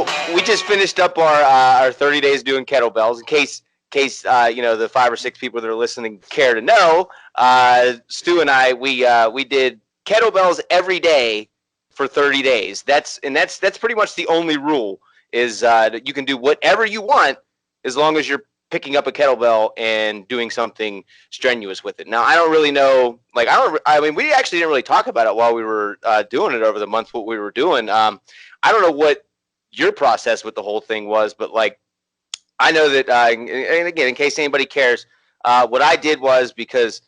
So we just finished up our 30 days doing kettlebells. In case the 5 or 6 people that are listening care to know, Stu and I we did kettlebells every day for 30 days. That's pretty much the only rule is that you can do whatever you want as long as you're picking up a kettlebell and doing something strenuous with it. Now, I don't really know, we actually didn't really talk about it while we were doing it over the month, what we were doing. I don't know what your process with the whole thing was, but I know that, and again, in case anybody cares, what I did was because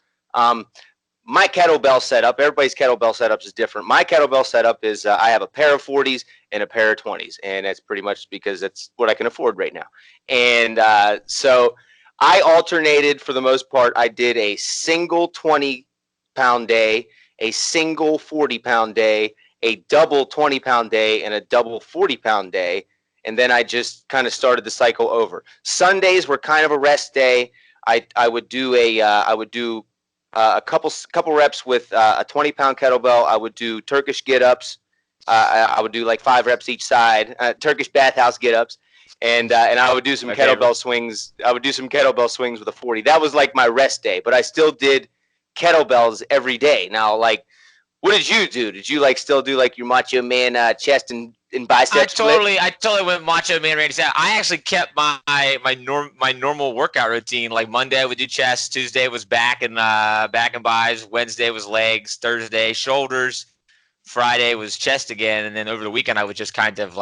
my kettlebell setup, everybody's kettlebell setup is different. My kettlebell setup is I have a pair of 40s and a pair of 20s, and that's pretty much because that's what I can afford right now. And so I alternated for the most part. I did a single 20-pound day, a single 40-pound day, a double 20-pound day, and a double 40-pound day. And then I just kind of started the cycle over. Sundays were kind of a rest day. I would do a couple reps with a 20-pound kettlebell. I would do Turkish get-ups. I would do like 5 reps each side, Turkish bathhouse get-ups, and I would do some kettlebell swings. I would do some kettlebell swings with a 40. That was like my rest day, but I still did kettlebells every day. Now, what did you do? Did you still do your Macho Man chest and biceps? I totally went Macho Man Randy Savage. I actually kept my normal workout routine. Like Monday I would do chest, Tuesday was back and buys, Wednesday was legs, Thursday shoulders, Friday was chest again, and then over the weekend I would just kind of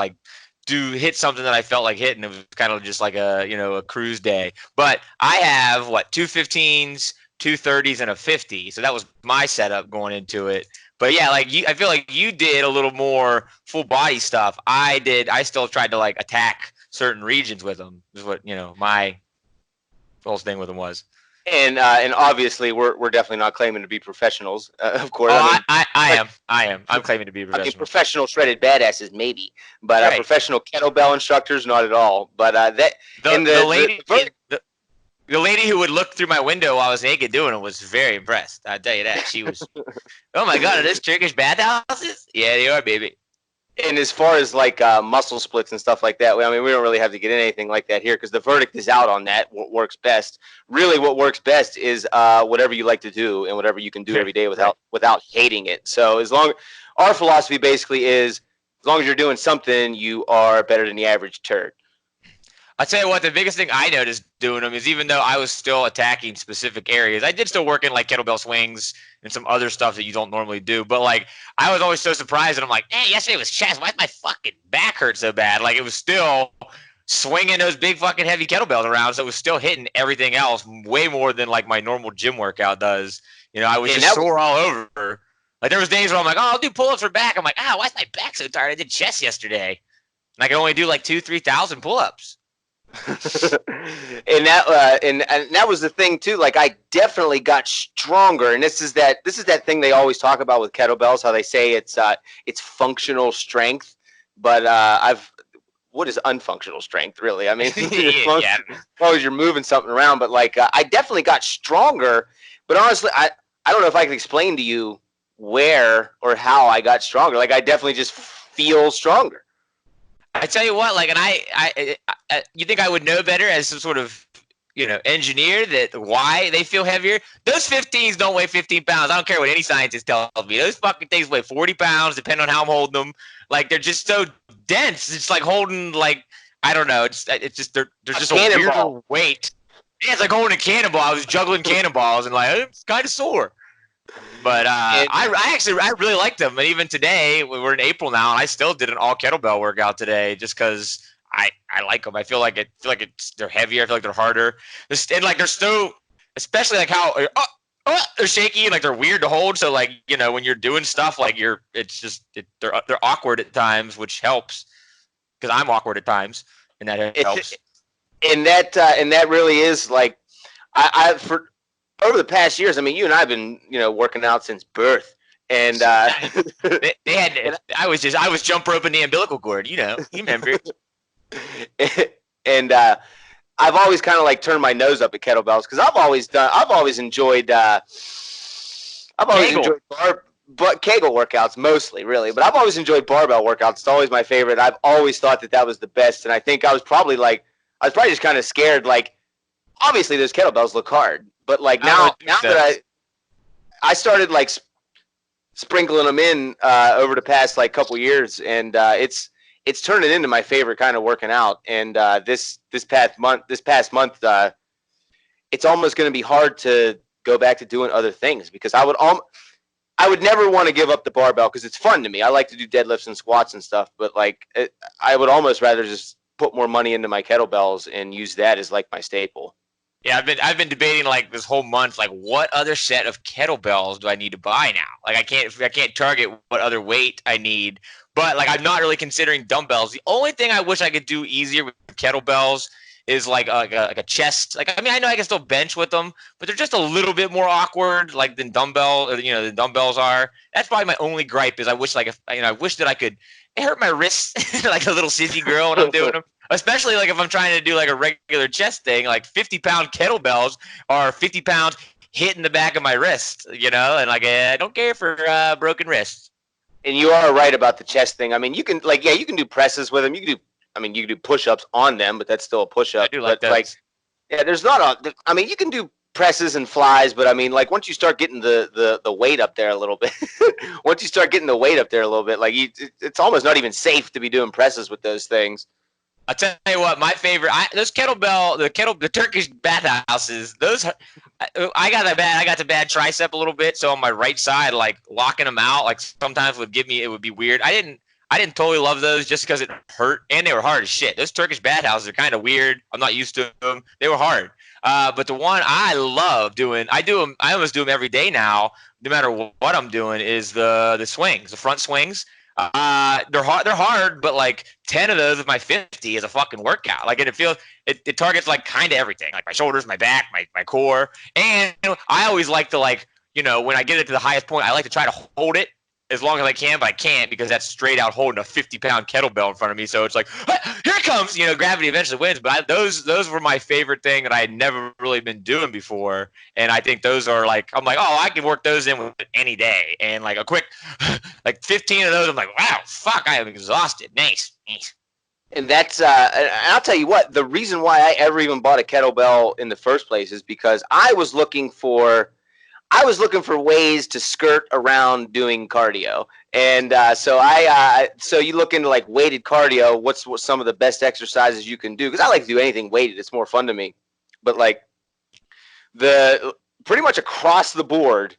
hit something that I felt like hitting. It was kind of just like a cruise day. But I have 2 15s, 2 30s, and a 50. So that was my setup going into it. But yeah, I feel like you did a little more full body stuff. I still tried to attack certain regions with them. Is what my whole thing with them was. And obviously we're definitely not claiming to be professionals, of course. Oh, I am. I'm claiming to be professional. I mean, professional shredded badasses maybe, but right. Professional kettlebell instructors not at all. But the lady who would look through my window while I was naked doing it was very impressed. I'll tell you that. She was, oh my God, are those Turkish bathhouses? Yeah, they are, baby. And as far as muscle splits and stuff like that, we don't really have to get into anything like that here because the verdict is out on that. What works best? Really, what works best is whatever you like to do and whatever you can do every day without hating it. So our philosophy basically is as long as you're doing something, you are better than the average turd. I'll tell you what, the biggest thing I noticed doing them is even though I was still attacking specific areas, I did still work in kettlebell swings and some other stuff that you don't normally do. But I was always so surprised and I'm like, hey, yesterday was chest. Why's my fucking back hurt so bad? It was still swinging those big fucking heavy kettlebells around. So it was still hitting everything else way more than my normal gym workout does. I was just sore all over. There was days where I'm like, oh, I'll do pull-ups for back. I'm like, why's my back so tired? I did chest yesterday. And I can only do 2,000-3,000 pull-ups. and that was the thing too. I definitely got stronger, and this is that thing they always talk about with kettlebells. How they say it's functional strength, but what is unfunctional strength really? I mean, as long as you're moving something around. But I definitely got stronger. But honestly, I don't know if I can explain to you where or how I got stronger. I definitely just feel stronger. I tell you what, and I you think I would know better as some sort of, engineer that why they feel heavier? Those 15s don't weigh 15 pounds. I don't care what any scientist tells me. Those fucking things weigh 40 pounds, depending on how I'm holding them. They're just so dense. It's like holding, I don't know. It's just, they're just a weird weight. Yeah, it's like holding a cannonball. I was juggling cannonballs and it's kind of sore. But I really liked them, and even today we're in April now, and I still did an all kettlebell workout today just because I like them. I feel like they're heavier. I feel like they're harder, and they're so, especially how they're shaky and they're weird to hold. So when you're doing stuff they're awkward at times, which helps because I'm awkward at times, and that helps. And that really is for. Over the past years, you and I have been, working out since birth, and they had. I was jump roping the umbilical cord, you remember. And I've always kind of turned my nose up at kettlebells because I've always enjoyed but Kegel workouts mostly, really. But I've always enjoyed barbell workouts. It's always my favorite. I've always thought that was the best, and I think I was probably just kind of scared. Like, obviously, those kettlebells look hard, but like I don't know now, what now this that does. I started like sprinkling them in over the past like couple years, and it's turning into my favorite kind of working out. And this past month, it's almost going to be hard to go back to doing other things because I would never want to give up the barbell because it's fun to me. I like to do deadlifts and squats and stuff, but I would almost rather just put more money into my kettlebells and use that as like my staple. Yeah, I've been debating like this whole month, like what other set of kettlebells do I need to buy now? Like I can't target what other weight I need, but like I'm not really considering dumbbells. The only thing I wish I could do easier with kettlebells is like a chest. Like I mean, I know I can still bench with them, but they're just a little bit more awkward, like than the dumbbells are. That's probably my only gripe is I wish like if I wish that I could. It hurt my wrists like a little sissy girl when I'm doing them. Especially like if I'm trying to do like a regular chest thing, like 50-pound kettlebells are 50 pounds hitting the back of my wrist, and like I don't care for broken wrists. And you are right about the chest thing. I mean, you can you can do presses with them. You can do push-ups on them, but that's still a I push-up. do like But like, those. yeah, there's not a. I mean, you can do presses and flies, but I mean, like once you start getting the weight up there a little bit, once you start getting the weight up there a little bit, like it's almost not even safe to be doing presses with those things. I'll tell you what, my favorite, those the Turkish bathhouses, those, I got the bad tricep a little bit, so on my right side, like locking them out, like sometimes it would be weird. I didn't totally love those just because it hurt, and they were hard as shit. Those Turkish bathhouses are kind of weird. I'm not used to them. They were hard. But the one I love doing, I almost do them every day now, no matter what I'm doing, is the swings, the front swings. They're hard, but like 10 of those with my 50 is a fucking workout. Like it targets like kind of everything, like my shoulders, my back, my core. And I always like to when I get it to the highest point, I like to try to hold it as long as I can, but I can't because that's straight out holding a 50-pound kettlebell in front of me. So it's like, here it comes. Gravity eventually wins. But those were my favorite thing that I had never really been doing before. And I think those are like, I'm like, oh, I can work those in with any day. And like a quick, like 15 of those, I'm like, wow, fuck, I am exhausted. Nice. And that's and I'll tell you what, the reason why I ever even bought a kettlebell in the first place is because I was looking for ways to skirt around doing cardio, and so you look into like weighted cardio. What's some of the best exercises you can do? Because I like to do anything weighted; it's more fun to me. But like the pretty much across the board,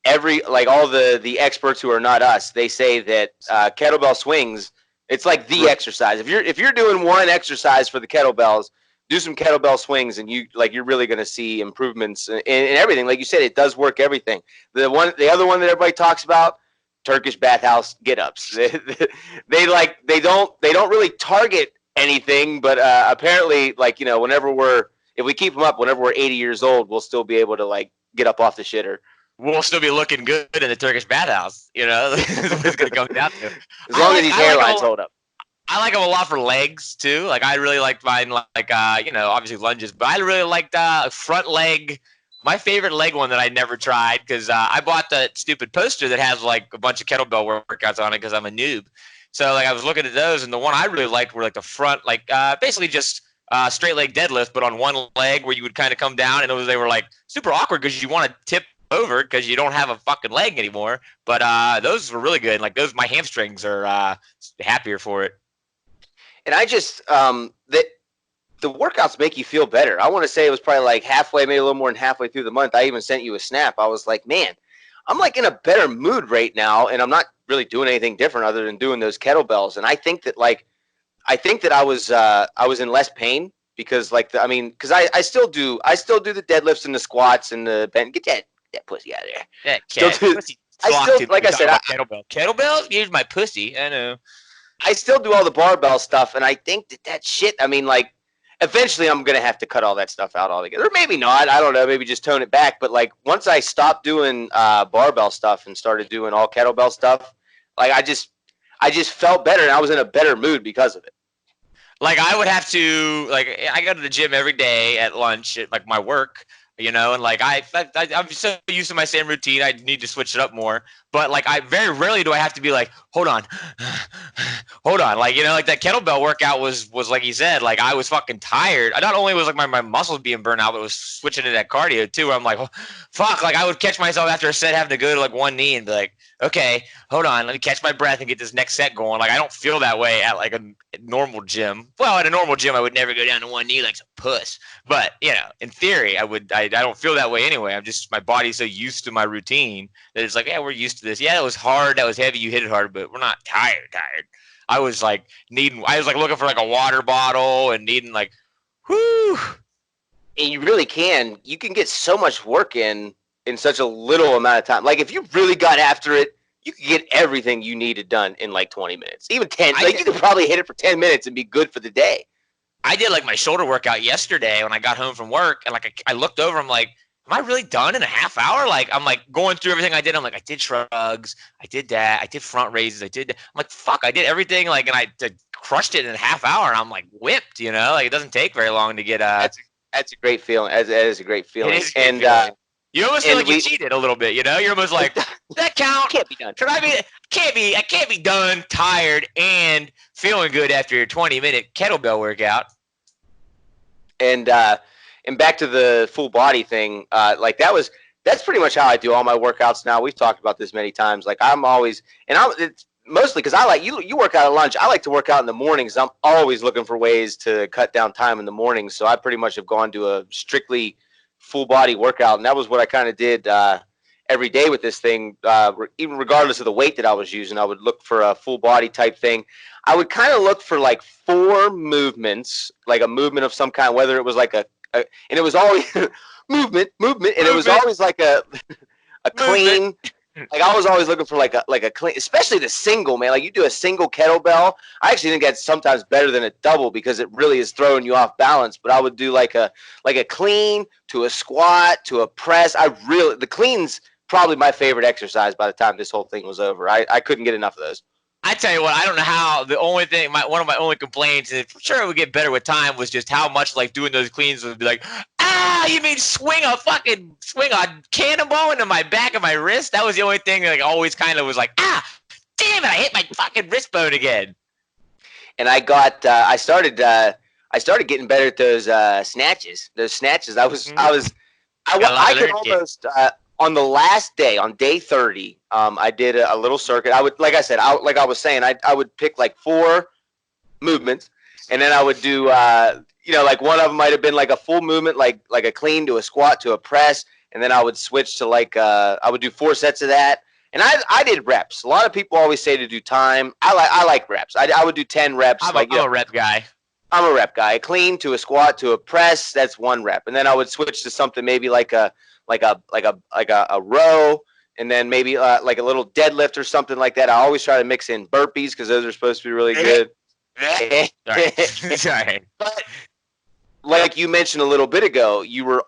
every like all the experts who are not us, they say that kettlebell swings. It's like the exercise. If you're doing one exercise for the kettlebells, do some kettlebell swings, and you're really going to see improvements in everything. Like you said, it does work everything. The other one that everybody talks about, Turkish bathhouse get-ups. They don't really target anything, but apparently, if we keep them up, whenever we're 80 years old, we'll still be able to like get up off the shitter. We'll still be looking good in the Turkish bathhouse. That's what it's going to come down to. As long as these hairlines hold up. I like them a lot for legs too. Like I really like mine, obviously lunges, but I really liked front leg. My favorite leg one that I never tried because I bought that stupid poster that has like a bunch of kettlebell workouts on it because I'm a noob. So like I was looking at those, and the one I really liked were like the front, like basically just straight leg deadlift, but on one leg where you would kind of come down, and they were like super awkward because you want to tip over because you don't have a fucking leg anymore. But those were really good. Like those, my hamstrings are happier for it. And I just that the workouts make you feel better. I want to say it was probably like halfway, maybe a little more than halfway through the month. I even sent you a snap. I was like, man, I'm like in a better mood right now, and I'm not really doing anything different other than doing those kettlebells. And I think that I was in less pain because because I still do the deadlifts and the squats and the bend. Get that pussy out of there. That cat, pussy. Like I said, kettlebells. Here's my pussy. I know. I still do all the barbell stuff, and I think that shit. I mean, like, eventually I'm gonna have to cut all that stuff out altogether, or maybe not. I don't know. Maybe just tone it back. But like, once I stopped doing barbell stuff and started doing all kettlebell stuff, like I just felt better, and I was in a better mood because of it. Like I would have to I go to the gym every day at lunch at like my work, you know, and like I'm so used to my same routine. I need to switch it up more. But like I very rarely do I have to be like, hold on, hold on. Like, you know, like that kettlebell workout was like you said, like I was fucking tired. Not only was like my muscles being burnt out, but it was switching to that cardio too. Where I'm like, oh, fuck, like I would catch myself after a set having to go to like one knee and be like, okay, hold on, let me catch my breath and get this next set going. Like I don't feel that way at like a normal gym. Well, at a normal gym, I would never go down to one knee like some puss. But you know, in theory, I would. I don't feel that way anyway. I'm just my body's so used to my routine that it's like, yeah, we're used to this. Yeah, it was hard. That was heavy. You hit it hard, but we're not tired. I was like needing. I was like looking for like a water bottle and needing like, whoo. And you really can. You can get so much work in such a little amount of time. Like if you really got after it, you could get everything you needed done in like 20 minutes, even 10. Like you could probably hit it for 10 minutes and be good for the day. I did like my shoulder workout yesterday when I got home from work, and like I looked over, I'm like, am I really done in a half hour? Like I'm like going through everything I did. I'm like, I did shrugs, I did that, I did front raises, I did that. I'm like, fuck, I did everything, like, and I crushed it in a half hour, and I'm like whipped, you know, like it doesn't take very long to get. That's a great feeling. That is a great feeling. It is a great feeling. You almost feel like you cheated a little bit, you know. You're almost like that count can't be done. I can't be done, tired, and feeling good after your 20-minute kettlebell workout. And back to the full body thing, like that's pretty much how I do all my workouts now. We've talked about this many times. Like I'm always, it's mostly because I like you work out at lunch. I like to work out in the mornings. I'm always looking for ways to cut down time in the morning. So I pretty much have gone to a strictly full body workout, and that was what I kind of did every day with this thing. Even regardless of the weight that I was using, I would look for a full body type thing. I would kind of look for like 4 movements, like a movement of some kind, whether it was like and it was always movement, and it was always like a clean. Like I was always looking for like a clean, especially the single, man. Like you do a single kettlebell. I actually think that's sometimes better than a double because it really is throwing you off balance. But I would do like a clean to a squat to a press. The clean's probably my favorite exercise by the time this whole thing was over. I couldn't get enough of those. I tell you what, I don't know how. The only thing, one of my only complaints, and I'm sure it would get better with time, was just how much like doing those cleans would be like, you mean swing a cannonball into my back of my wrist? That was the only thing that like always kind of was like, damn it, I hit my fucking wrist bone again. And I got, I started getting better at those snatches. Those snatches, I could almost. On the last day, on day 30, I did a little circuit. I would, like I said, like I was saying, I would pick like 4 movements, and then I would do, like one of them might have been like a full movement, like a clean to a squat to a press, and then I would switch to like I would do 4 sets of that, and I did reps. A lot of people always say to do time. I like reps. I would do 10 reps. I'm a rep guy. I'm a rep guy. A clean to a squat to a press, that's 1 rep, and then I would switch to something maybe like a row, and then maybe like a little deadlift or something like that. I always try to mix in burpees because those are supposed to be really good. Sorry. But like you mentioned a little bit ago, you were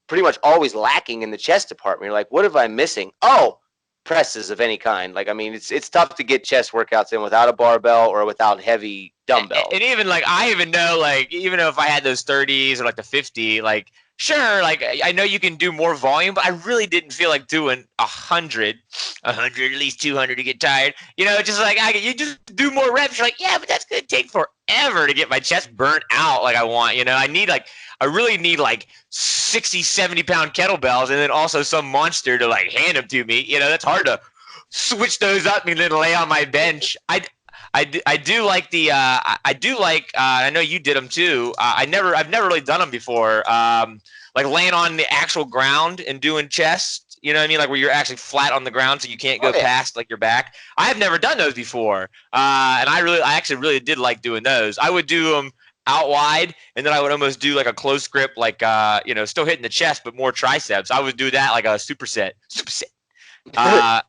pretty much always lacking in the chest department. You're like, what am I missing? Oh, presses of any kind. Like, I mean, it's tough to get chest workouts in without a barbell or without heavy dumbbells. And even like I even know, like, even if I had those 30s or like the 50, like, sure, like I know you can do more volume, but I really didn't feel like doing 100, at least 200 to get tired. You know, just like you just do more reps. You're like, yeah, but that's gonna take forever to get my chest burnt out like I want. You know, I really need like 60, 70-pound kettlebells, and then also some monster to like hand them to me. You know, that's hard to switch those up and then lay on my bench. I do like I know you did them too. I've never really done them before. Like laying on the actual ground and doing chest, you know what I mean? Like where you're actually flat on the ground so you can't go past like your back. I have never done those before. And I actually really did like doing those. I would do them out wide, and then I would almost do like a close grip, like still hitting the chest but more triceps. I would do that like a superset. That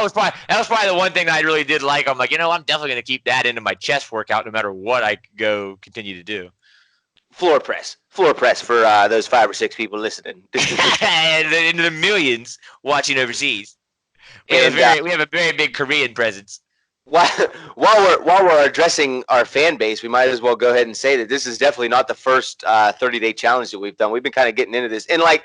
was probably the one thing that I really did like. I'm like, I'm definitely going to keep that into my chest workout no matter what I go continue to do. Floor press for those 5 or 6 people listening. And into the millions watching overseas. We have a very big Korean presence. while, while we're addressing our fan base, we might as well go ahead and say that this is definitely not the first 30-day challenge that we've done. We've been kind of getting into this, and like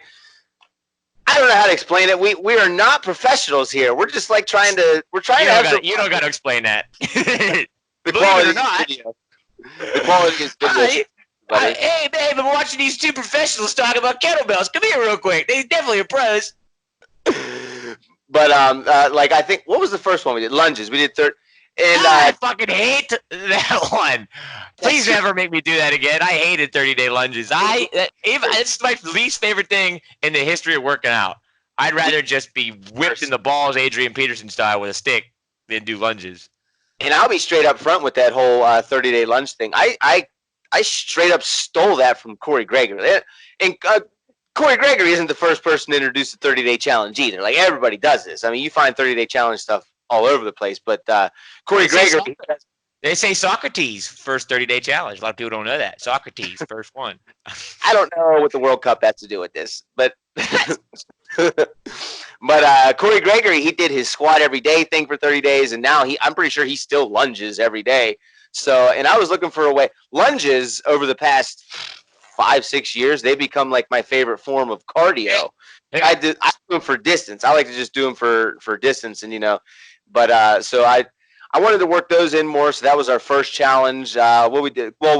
I don't know how to explain it. We are not professionals here. We're just like we're trying to have some. You don't got to explain that. The Believe it quality or is not. video. The quality is video. Hey, babe, I'm watching these two professionals talk about kettlebells. Come here real quick. They definitely are pros. But like I think what was the first one we did? Lunges. We did third. And I fucking hate that one. Please never make me do that again. I hated 30-day lunges. It's my least favorite thing in the history of working out. I'd rather just be whipped in the balls, Adrian Peterson style, with a stick than do lunges. And I'll be straight up front with that whole 30-day lunge thing. I straight up stole that from Corey Gregory. And Corey Gregory isn't the first person to introduce the 30-day challenge either. Like everybody does this. I mean, you find 30-day challenge stuff all over the place. But Corey Gregory. They say Socrates first 30-day challenge. A lot of people don't know that. Socrates first one. I don't know what the World Cup has to do with this, but Corey Gregory, he did his squat every day thing for 30 days, and now I'm pretty sure he still lunges every day. So, and I was looking for a way. Lunges over the past 5-6 years, they become like my favorite form of cardio. I do them for distance. I like to just do them for distance, and but so I wanted to work those in more. So that was our first challenge. What we did, well,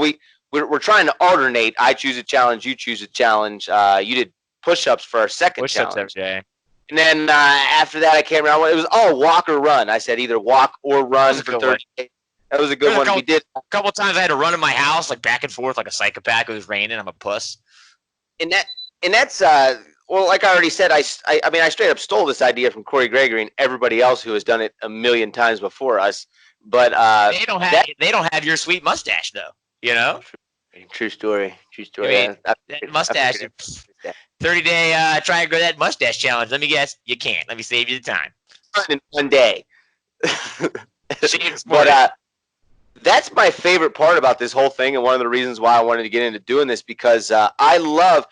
we're trying to alternate. I choose a challenge, you choose a challenge. You did push-ups for our second challenge. Push-ups every day. And then after that, I can't remember. It was all walk or run. I said either walk or run for 30 days. That was a good one. We did a couple times. I had to run in my house, like back and forth, like a psychopath. It was raining. I'm a puss. And that's well, like I already said, I mean, I straight up stole this idea from Corey Gregory and everybody else who has done it a million times before us. But they don't have your sweet mustache though. You know. True story. True story. I mean, that mustache. 30-day try and grow that mustache challenge. Let me guess, you can't. Let me save you the time. In one day. But that's my favorite part about this whole thing, and one of the reasons why I wanted to get into doing this, because I love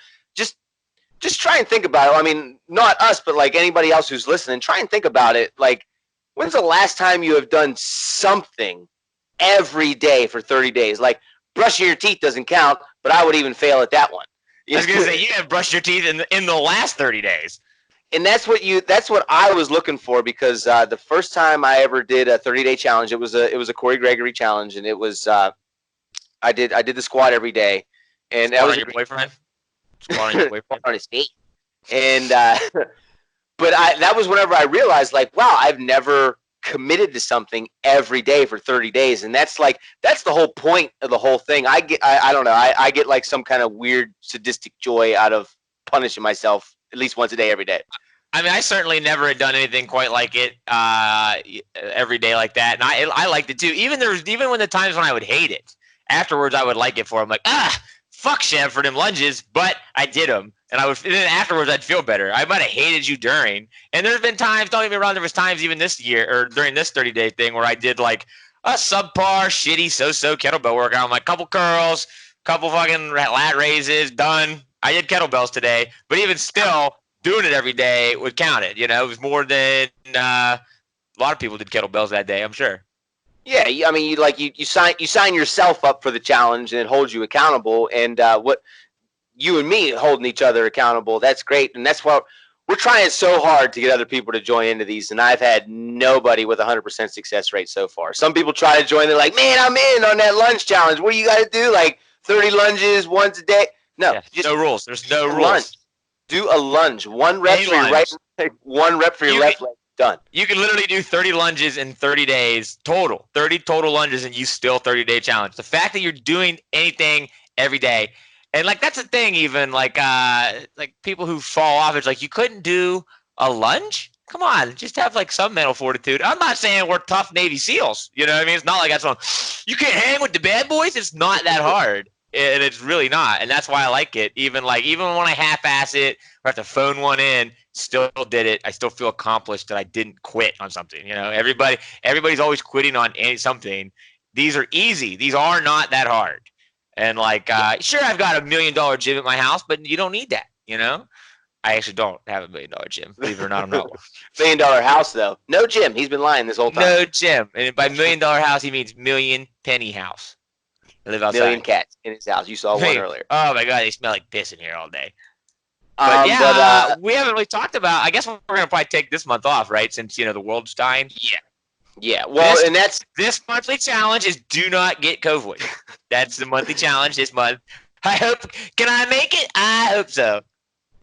just try and think about it. I mean, not us, but like anybody else who's listening, try and think about it. Like, when's the last time you have done something every day for 30 days? Like, brushing your teeth doesn't count, but I would even fail at that one. I was gonna say you have brushed your teeth in the last 30 days. And that's what I was looking for, because the first time I ever did a 30-day challenge, it was a Corey Gregory challenge, and it was I did the squat every day, and that was your boyfriend. Squat on your boyfriend on his feet, and but that was whenever I realized, like, wow, I've never committed to something every day for 30 days, and that's the whole point of the whole thing. I don't know, I get like some kind of weird sadistic joy out of punishing myself at least once a day every day. I mean, I certainly never had done anything quite like it every day like that, and I liked it too. Even when the times when I would hate it, afterwards I would like it for. I'm like, fuck Chev for them lunges, but I did them, and then afterwards I'd feel better. I might have hated you during, and there's been times, don't get me wrong, there was times even this year or during this 30-day thing where I did like a subpar, shitty, so-so kettlebell workout. I'm like, couple curls, couple fucking lat raises, done. I did kettlebells today, but even still, doing it every day would count it. You know, it was more than a lot of people did kettlebells that day, I'm sure. Yeah, I mean, you sign yourself up for the challenge, and it holds you accountable. And what you and me holding each other accountable, that's great. And that's what we're trying so hard to get other people to join into these. And I've had nobody with 100% success rate so far. Some people try to join. They're like, man, I'm in on that lunge challenge. What do you got to do? Like 30 lunges once a day? No, yeah, just no rules. There's no rules. Lunge. Do a lunge. One rep for your right leg, one rep for your left leg. Done. You can literally do 30 lunges in 30 days total. 30 total lunges, and you still 30-day challenge. The fact that you're doing anything every day, and like that's the thing. Even like people who fall off, it's like you couldn't do a lunge. Come on, just have like some mental fortitude. I'm not saying we're tough Navy SEALs. You know what I mean? It's not like that's one. You can't hang with the bad boys. It's not that hard. And it's really not, and that's why I like it. Even when I half-ass it or have to phone one in, still did it. I still feel accomplished that I didn't quit on something. You know, everybody's always quitting on something. These are easy. These are not that hard. And like, sure, I've got $1 million gym at my house, but you don't need that. You know, I actually don't have $1 million gym. Believe it or not, I'm not one. $1 million house though. No gym. He's been lying this whole time. No gym. And by $1 million house, he means million penny house. I live outside. Million cats in his house. You saw one earlier. Oh my god, they smell like piss in here all day. But yeah, we haven't really talked about. I guess we're gonna probably take this month off, right? Since the world's dying. Yeah. Well, and that's this monthly challenge is do not get COVID. That's the monthly challenge this month. I hope. Can I make it? I hope so.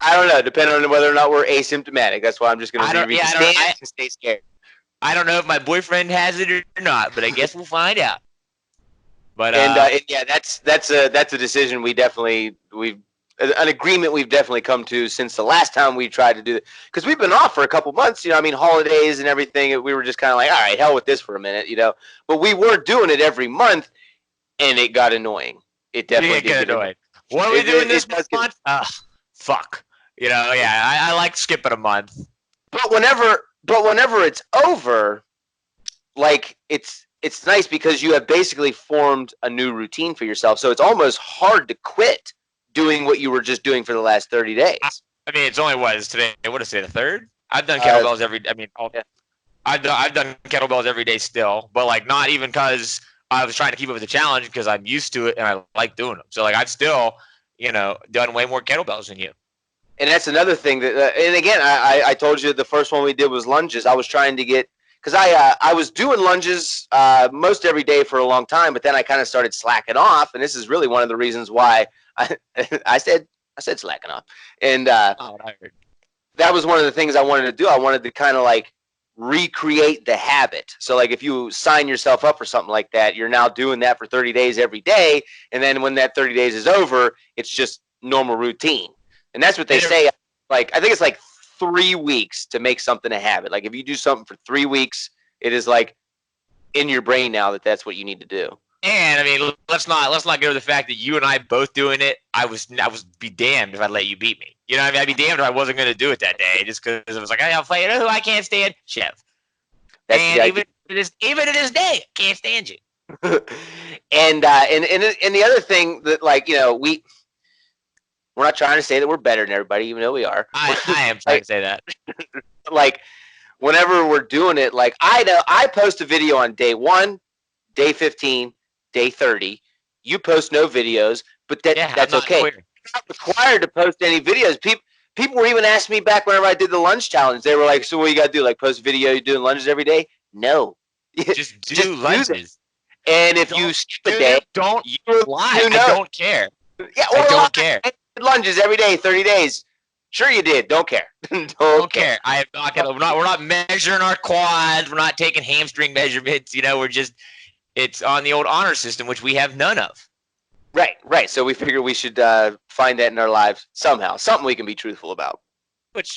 I don't know. Depending on whether or not we're asymptomatic. That's why I'm just gonna stay scared. I don't know if my boyfriend has it or not, but I guess we'll find out. But yeah, that's a decision we've an agreement we've definitely come to since the last time we tried to do it, because we've been off for a couple months. Holidays and everything. We were just kind of like, all right, hell with this for a minute, But we were doing it every month, and it got annoying. It definitely did get annoying. What are we doing this month? Fuck. I like skipping a month. But whenever it's over, like it's nice because you have basically formed a new routine for yourself. So it's almost hard to quit doing what you were just doing for the last 30 days. I mean, it's only today. What is it, the 3rd? I've done kettlebells I've done kettlebells every day still, but like not even because I was trying to keep up with the challenge, because I'm used to it and I like doing them. So like I've still, done way more kettlebells than you. And that's another thing that, and again, I told you the first one we did was lunges. I was trying to get, because I was doing lunges most every day for a long time, but then I kind of started slacking off, and this is really one of the reasons why I said slacking off, and that was one of the things I wanted to do. I wanted to kind of like recreate the habit. So like if you sign yourself up for something like that, you're now doing that for 30 days every day, and then when that 30 days is over, it's just normal routine. And that's what they say. Like I think it's like 3 weeks to make something a habit. Like if you do something for 3 weeks, it is like in your brain now that that's what you need to do. And I mean, let's not get over the fact that you and I both doing it. I was be damned if I'd let you beat me. I'd be damned if I wasn't going to do it that day, just because it was like, hey, I'll play. Who I can't stand? Chev. And even to this day, I can't stand you. and the other thing that we're not trying to say that we're better than everybody, even though we are. I am trying to say that. Like whenever we're doing it, like I post a video on day 1, day 15, day 30. You post no videos, but that's okay. You're not required to post any videos. People were even asking me back whenever I did the lunge challenge. They were like, "So what you got to do? Like post a video? You doing lunges every day?" No, just do lunges. And if you skip a day, don't lie. I don't care. Yeah, I don't care. Lunges every day, 30 days. Sure you did. Don't care. Don't care. I have not. We're not measuring our quads. We're not taking hamstring measurements. We're just. It's on the old honor system, which we have none of. Right. So we figure we should find that in our lives somehow, something we can be truthful about. But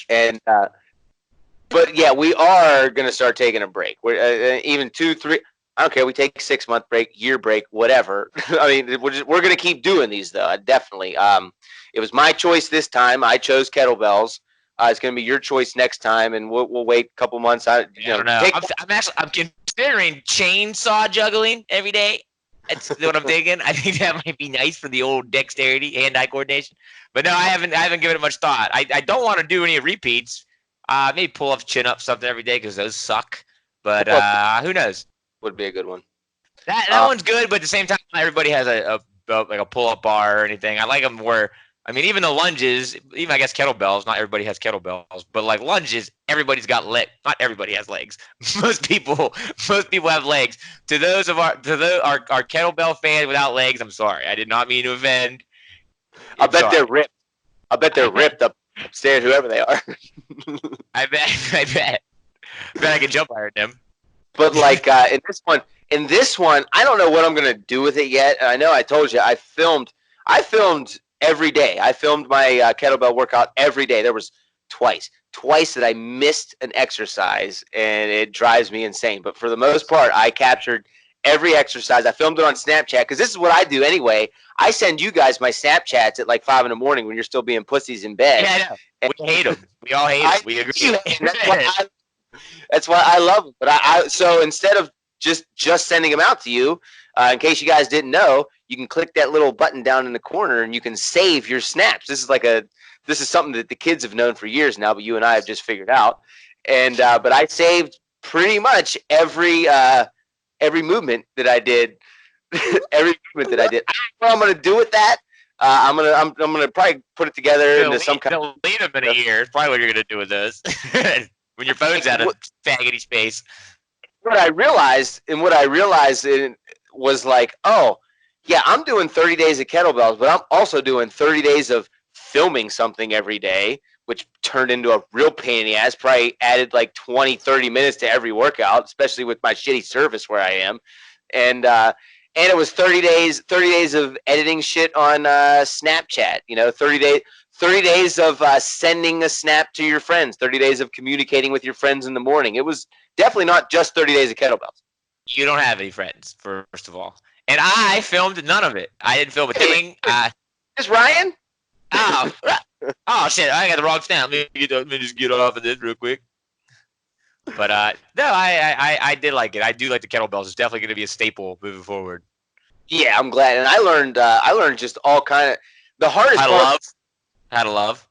yeah, we are gonna start taking a break. We're even 2, 3. I don't care. We take 6-month break, year break, whatever. I mean, we're gonna keep doing these though. Definitely. It was my choice this time. I chose kettlebells. It's gonna be your choice next time, and we'll wait a couple months. I don't know. I'm considering chainsaw juggling every day. That's what I'm thinking. I think that might be nice for the old dexterity, hand-eye coordination. But no, I haven't given it much thought. I don't want to do any repeats. Maybe pull up, chin up, something every day because those suck. But who knows? Would be a good one. That one's good, but at the same time, everybody has a pull-up bar or anything. I like them where. I mean, even the lunges, even I guess kettlebells, not everybody has kettlebells, but like lunges, everybody's got legs. Not everybody has legs. Most people have legs. To those our kettlebell fans without legs, I'm sorry. I did not mean to offend. I bet they're ripped. I bet they're ripped upstairs, whoever they are. I bet I can jump higher than them. But like in this one, I don't know what I'm gonna do with it yet. I know I told you I filmed every day. I filmed my kettlebell workout every day. There was twice that I missed an exercise, and it drives me insane. But for the most part, I captured every exercise. I filmed it on Snapchat because this is what I do anyway. I send you guys my Snapchats at like 5 a.m. when you're still being pussies in bed. Yeah, I know. And we hate them. We all hate them. We agree. That's why I love them. But so instead of just sending them out to you, in case you guys didn't know, you can click that little button down in the corner and you can save your snaps. This is like a this is something that the kids have known for years now, but you and I have just figured out. And but I saved pretty much every movement that I did. Every movement that I did. I don't know what I'm gonna do with that. I'm gonna probably put it together into some kind of. Leave them in a year. It's probably what you're gonna do with those when your phone's out of faggoty space. What I realized was like, oh, yeah, I'm doing 30 days of kettlebells, but I'm also doing 30 days of filming something every day, which turned into a real pain in the ass. Probably added like 20, 30 minutes to every workout, especially with my shitty service where I am. And it was 30 days of editing shit on Snapchat, 30 days of sending a snap to your friends, 30 days of communicating with your friends in the morning. It was definitely not just 30 days of kettlebells. You don't have any friends, first of all. And I filmed none of it. I didn't film a thing. Is Ryan? Oh shit! I got the wrong snap. Let me just get off of this real quick. But no, I did like it. I do like the kettlebells. It's definitely going to be a staple moving forward. Yeah, I'm glad. And I learned just all kind of the hardest part. How to love.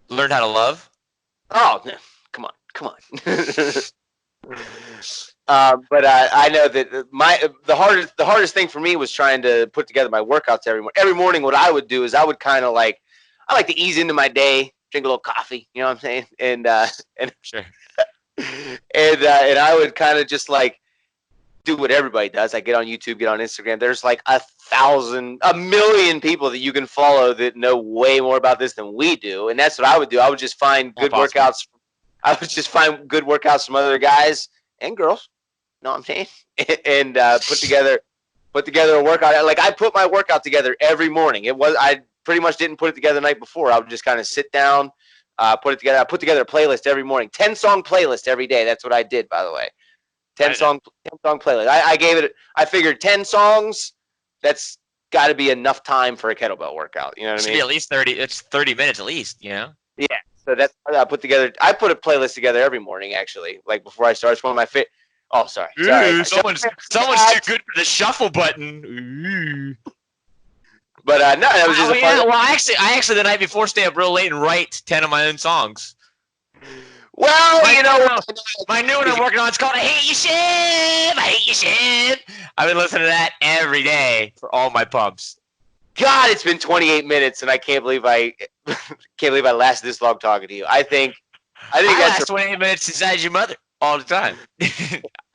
Learned how to love. Oh, come on. But I know that the hardest thing for me was trying to put together my workouts every morning. Every morning, what I would do is I would kind of I like to ease into my day, drink a little coffee. You know what I'm saying? And sure. and I would kind of just do what everybody does. I get on YouTube, get on Instagram. There's like a million people that you can follow that know way more about this than we do. And that's what I would do. I would just find good workouts. I would just find good workouts from other guys and girls. Know what I'm saying? And put together a workout. Like I put my workout together every morning. I pretty much didn't put it together the night before. I would just kind of sit down, put it together. I put together a playlist every morning. 10-song playlist every day. That's what I did, by the way. 10-song playlist. I figured 10 songs. That's got to be enough time for a kettlebell workout. You know what I mean? Be at least 30. It's 30 minutes at least. Yeah. So that's what I put together. I put a playlist together every morning, actually. Like before I start, it's one of my favorite. Oh, sorry. Someone's too good for the shuffle button. Ooh. But no, that was just I actually the night before stay up real late and write 10 of my own songs. Well, my new one I'm working on, it's called I Hate You Shit. I Hate You Shit. I've been listening to that every day for all my pumps. God, it's been 28 minutes, and I can't believe I lasted this long talking to you. I think I last 28 minutes inside your mother all the time.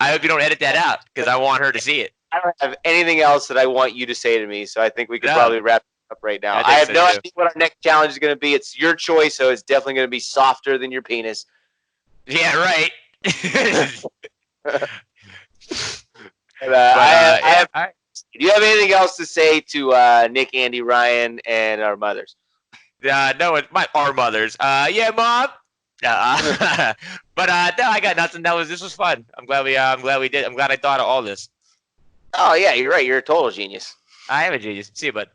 I hope you don't edit that out because I want her to see it. I don't have anything else that I want you to say to me, so I think we could probably wrap it up right now. I have no idea what our next challenge is going to be. It's your choice, so it's definitely going to be softer than your penis. Yeah, right. Do you have anything else to say to Nick, Andy, Ryan, and our mothers? No, it's our mothers. Yeah, Mom. But no, I got nothing. This was fun. I'm glad we did. I'm glad I thought of all this. Oh yeah, you're right. You're a total genius. I am a genius. See you, bud.